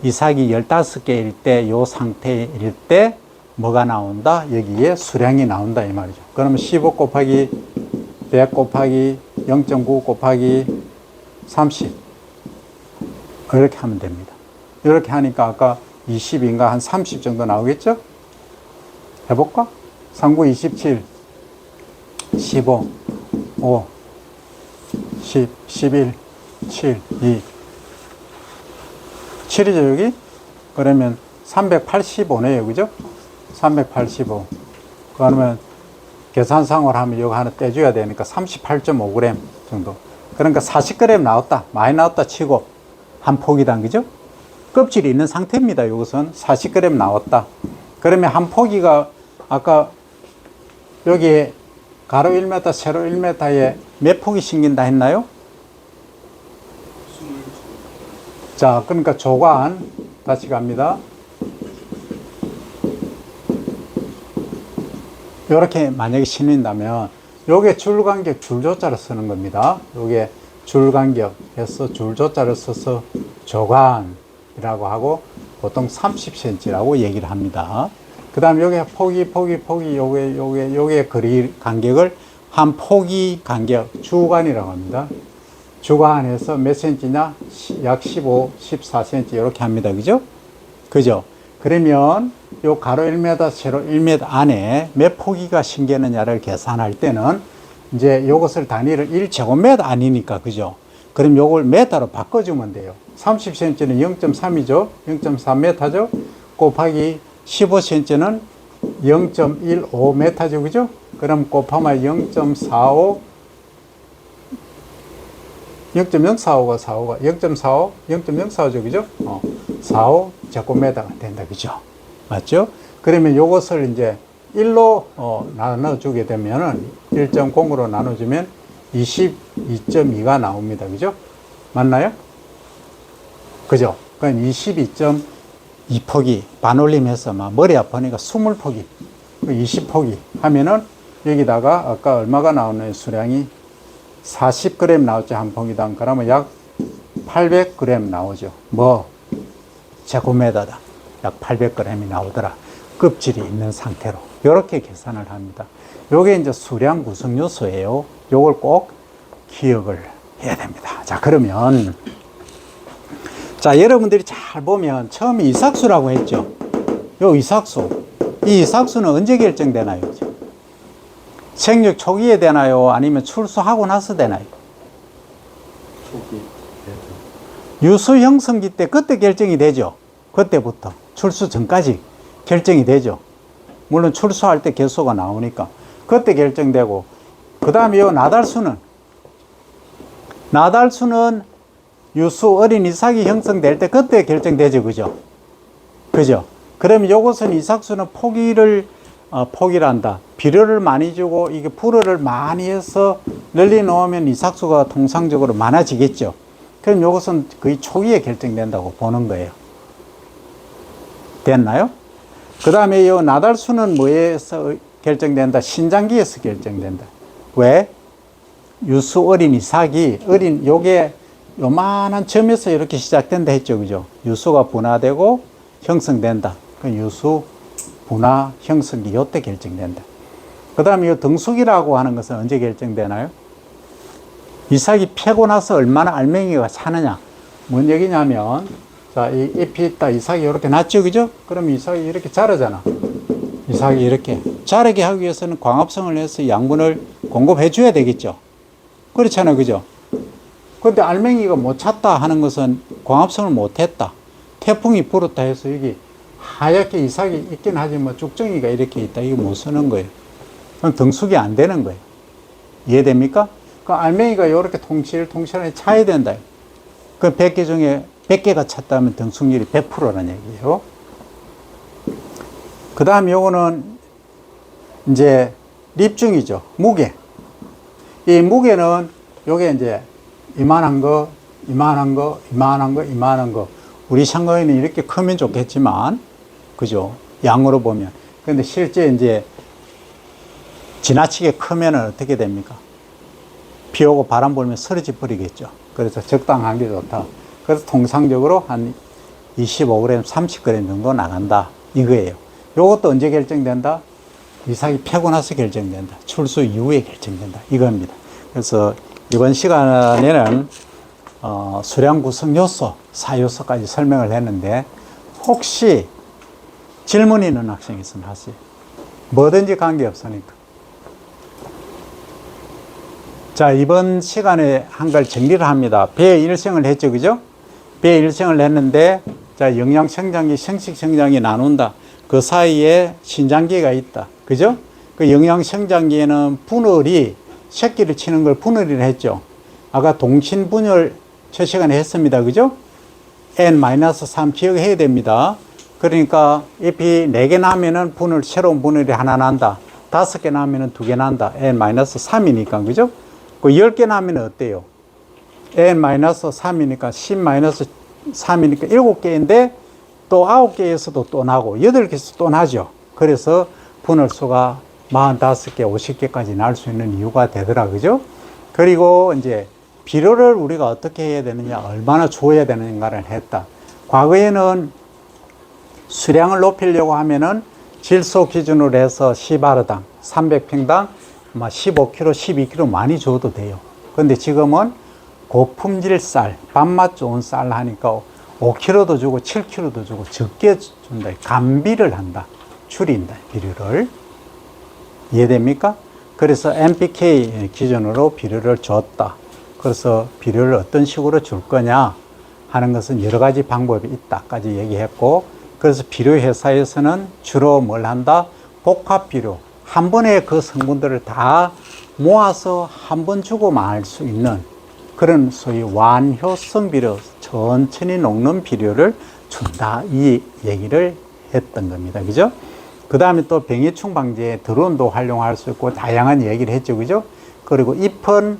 이삭이 15개일 때, 요 상태일 때 뭐가 나온다? 여기에 수량이 나온다 이 말이죠. 그러면 15 곱하기 100 곱하기 0.9 곱하기 30 이렇게 하면 됩니다. 이렇게 하니까 아까 20인가 한 30 정도 나오겠죠? 해볼까? 39, 27, 15, 5, 10, 11, 7, 2. 7이죠, 여기? 그러면 385네요, 그죠? 385. 그러면 계산상으로 하면 이거 하나 떼줘야 되니까 38.5g 정도. 그러니까 40g 나왔다. 많이 나왔다 치고 한 포기당, 그죠? 껍질이 있는 상태입니다. 이것은 40g 나왔다. 그러면 한 포기가 아까 여기에 가로 1m, 세로 1m에 몇 포기 심긴다 했나요? 자, 그러니까 조간 다시 갑니다. 이렇게 만약에 심는다면 요게 줄간격 줄조자를 쓰는 겁니다. 요게 줄간격 해서 줄조자를 써서 조간이라고 하고 보통 30cm라고 얘기를 합니다. 그 다음에 요게 포기 요게 거리 간격을 한 포기 간격 주간이라고 합니다. 주간에서 몇 cm냐? 약 15, 14cm 이렇게 합니다. 그죠? 그죠? 그러면 요 가로 1m, 세로 1m 안에 몇 포기가 심겠느냐를 계산할 때는 이제 요것을 단위를 1제곱미터 아니니까, 그죠? 그럼 요걸 메타로 바꿔주면 돼요. 30cm는 0.3이죠? 0.3m죠? 곱하기 15cm는 0.15m죠? 그죠? 그럼 곱하면 0.45, 0.045가 45가 0.45, 0.045죠, 그죠? 45 제곱미터가 된다, 그죠? 맞죠? 그러면 요것을 이제 1로 나눠주게 되면은 1.0으로 나눠주면 22.2가 나옵니다, 그죠? 맞나요? 그죠? 그러니까 22.2포기 반올림해서 막 머리 아프니까 20포기, 20포기 하면은 여기다가 아까 얼마가 나오는 수량이 40g 나왔죠, 한 포기당. 그러면 약 800g 나오죠. 뭐 제곱미터다. 약 800g이 나오더라. 껍질이 있는 상태로. 이렇게 계산을 합니다. 요게 이제 수량 구성 요소예요. 요걸 꼭 기억을 해야 됩니다. 자, 그러면 자, 여러분들이 잘 보면 처음에 이삭수라고 했죠. 요 이삭수. 이 이삭수는 언제 결정되나요? 생육 초기에 되나요? 아니면 출수하고 나서 되나요? 초기. 유수 형성기 때 그때 결정이 되죠. 그때부터 출수 전까지 결정이 되죠. 물론 출수할 때 개수가 나오니까 그때 결정되고, 그 다음에 요 나달수는 유수 어린 이삭이 형성될 때 그때 결정되죠. 그죠? 그죠? 그러면 요것은 이삭수는 포기란다. 비료를 많이 주고 이게 불어를 많이 해서 널리 놓으면 이삭수가 통상적으로 많아지겠죠. 그럼 이것은 거의 초기에 결정된다고 보는 거예요. 됐나요? 그 다음에 이 나달수는 뭐에서 결정된다? 신장기에서 결정된다. 왜? 유수 어린 이삭이 요게 요만한 점에서 이렇게 시작된다 했죠. 그죠? 유수가 분화되고 형성된다. 그 유수 분화 형성기 요때 결정된다. 그 다음에 이 등숙이라고 하는 것은 언제 결정되나요? 이삭이 패고 나서 얼마나 알맹이가 차느냐. 뭔 얘기냐면, 자, 이 잎이 있다. 이삭이 이렇게 났죠. 그죠? 그럼 이삭이 이렇게 자라잖아. 이삭이 이렇게 자라게 하기 위해서는 광합성을 해서 양분을 공급해 줘야 되겠죠. 그렇잖아요. 그죠? 근데 알맹이가 못 찼다 하는 것은 광합성을 못 했다. 태풍이 불었다 해서 여기 하얗게 이삭이 있긴 하지만 쭉정이가 이렇게 있다. 이거 못 쓰는 거예요. 그럼 등숙이 안 되는 거예요. 이해됩니까? 그 알맹이가 이렇게 통실통실하게 차야 된다. 그 100개 중에 100개가 찼다면 등숙률이 100%라는 얘기예요. 그 다음 요거는 이제 립중이죠. 무게. 이 무게는 요게 이제 이만한 거, 이만한 거, 이만한 거, 이만한 거. 우리 상거에는 이렇게 크면 좋겠지만, 그죠? 양으로 보면. 근데 실제 이제 지나치게 크면은 어떻게 됩니까? 비 오고 바람 불면 쓰러져 버리겠죠. 그래서 적당한 게 좋다. 그래서 통상적으로 한 25g, 30g 정도 나간다. 이거예요. 요것도 언제 결정된다? 이삭이 패고 나서 결정된다. 출수 이후에 결정된다. 이겁니다. 그래서 이번 시간에는 수량 구성 요소, 4요소까지 설명을 했는데, 혹시 질문 있는 학생이 있으면 하세요. 뭐든지 관계없으니까. 자, 이번 시간에 한 걸 정리를 합니다. 배 일생을 했죠. 그죠? 배 일생을 했는데, 자, 영양성장기, 생식성장기 나눈다. 그 사이에 신장기가 있다. 그죠? 그 영양성장기에는 분열이, 새끼를 치는 걸 분열이라 했죠. 아까 동신분열 첫 시간에 했습니다. 그죠? N-3 기억해야 됩니다. 그러니까 잎이 4개 나면은 새로운 분열이 하나 난다. 5개 나면은 2개 난다. N-3이니까, 그죠? 그 10개 나면 어때요? N-3이니까 10-3이니까 7개인데 또 9개에서도 또 나고 8개에서 또 나죠. 그래서 분열수가 45개, 50개까지 날 수 있는 이유가 되더라, 그죠? 그리고 이제 비료를 우리가 어떻게 해야 되느냐, 얼마나 줘야 되는가를 했다. 과거에는 수량을 높이려고 하면은 질소 기준으로 해서 시바르당 300평당 15kg, 12kg 많이 줘도 돼요. 근데 지금은 고품질 쌀, 밥맛 좋은 쌀 하니까 5kg도 주고 7kg도 주고 적게 준다. 감비를 한다. 줄인다. 비료를. 이해됩니까? 그래서 NPK 기준으로 비료를 줬다. 그래서 비료를 어떤 식으로 줄 거냐 하는 것은 여러 가지 방법이 있다까지 얘기했고, 그래서 비료 회사에서는 주로 뭘 한다? 복합 비료. 한 번에 그 성분들을 다 모아서 한 번 주고 말 수 있는 그런 소위 완효성 비료, 천천히 녹는 비료를 준다. 이 얘기를 했던 겁니다. 그죠? 그 다음에 또 병해충 방지에 드론도 활용할 수 있고 다양한 얘기를 했죠. 그죠? 그리고 잎은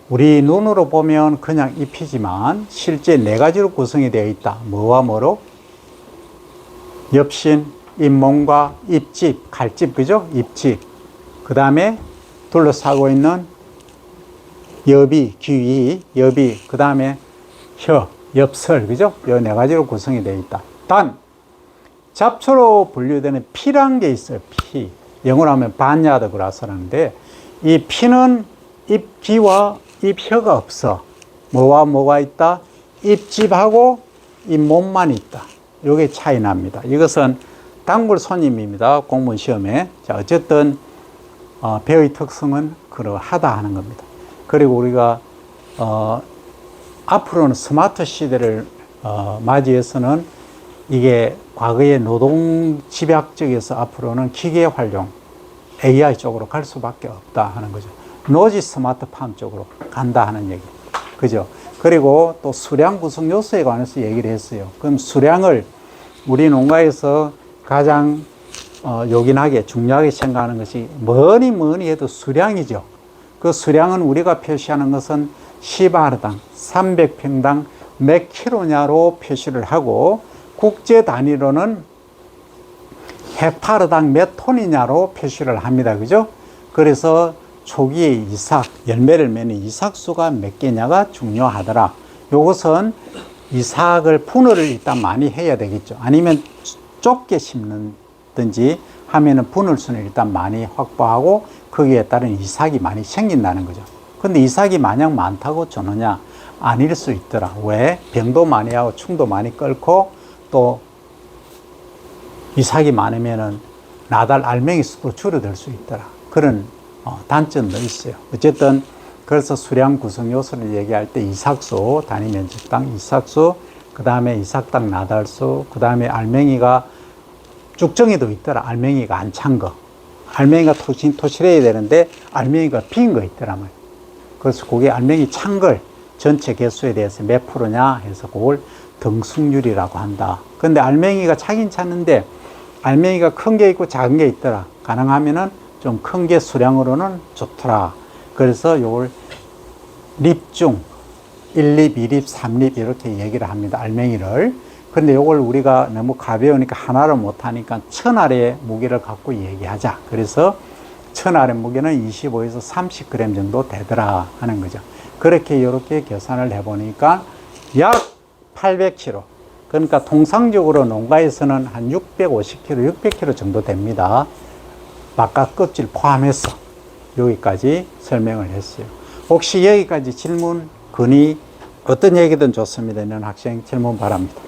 우리 눈으로 보면 그냥 잎이지만 실제 4가지로 구성이 되어 있다. 뭐와 뭐로? 엽신, 잎몸과 잎집, 칼집, 그죠? 잎집. 그 다음에 둘러싸고 있는 여비, 귀, 여비, 그 다음에 혀, 엽설, 그죠? 이 4가지로 구성이 되어 있다. 단, 잡초로 분류되는 피란 게 있어요. 피. 영어로 하면 바냐드 그라스라는데, 이 피는 잎귀와 잎혀가 없어. 뭐와 뭐가 있다? 잎집하고 잎몸만 있다. 요게 차이 납니다. 이것은 단골 손님입니다. 공무원 시험에. 자, 어쨌든 배의 특성은 그러하다 하는 겁니다. 그리고 우리가 앞으로는 스마트 시대를 맞이해서는 이게 과거의 노동 집약 쪽에서 앞으로는 기계 활용, AI 쪽으로 갈 수밖에 없다 하는 거죠. 노지 스마트팜 쪽으로 간다 하는 얘기. 그죠? 그리고 또 수량 구성 요소에 관해서 얘기를 했어요. 그럼 수량을 우리 농가에서 가장 요긴하게 중요하게 생각하는 것이 뭐니 해도 수량이죠. 그 수량은 우리가 표시하는 것은 시바르당 300평당 몇 킬로냐로 표시를 하고, 국제 단위로는 헥타르당 몇 톤이냐로 표시를 합니다. 그죠? 그래서 초기에 이삭, 열매를 맺는 이삭수가 몇 개냐가 중요하더라. 요것은 이삭을 분할을 일단 많이 해야 되겠죠. 아니면 좁게 심는든지 하면은 분할수는 일단 많이 확보하고 거기에 따른 이삭이 많이 생긴다는 거죠. 근데 이삭이 마냥 많다고 주느냐? 아닐 수 있더라. 왜? 병도 많이 하고 충도 많이 끓고 또 이삭이 많으면은 나달 알맹이 수도 줄어들 수 있더라. 그런 단점도 있어요. 어쨌든 그래서 수량 구성 요소를 얘기할 때 이삭수, 단위 면적당 이삭수, 그 다음에 이삭당 나달수, 그 다음에 알맹이가 쭉정이도 있더라. 알맹이가 안 찬 거. 알맹이가 토실해야 되는데 알맹이가 빈 거 있더라 말이야. 그래서 그게 알맹이 찬 걸 전체 개수에 대해서 몇 프로냐 해서 그걸 등숙률이라고 한다. 근데 알맹이가 차긴 찼는데 알맹이가 큰 게 있고 작은 게 있더라. 가능하면은 좀 큰 게 수량으로는 좋더라. 그래서 요걸 립중 1립, 2립, 3립 이렇게 얘기를 합니다. 알맹이를. 근데 요걸 우리가 너무 가벼우니까 하나를 못하니까 1000알의 무게를 갖고 얘기하자. 그래서 1000알의 무게는 25에서 30g 정도 되더라 하는 거죠. 그렇게 이렇게 계산을 해보니까 약 800kg. 그러니까 통상적으로 농가에서는 한 650kg, 600kg 정도 됩니다. 바깥 껍질 포함해서 여기까지 설명을 했어요. 혹시 여기까지 질문, 건의, 어떤 얘기든 좋습니다. 있는 학생 질문 바랍니다.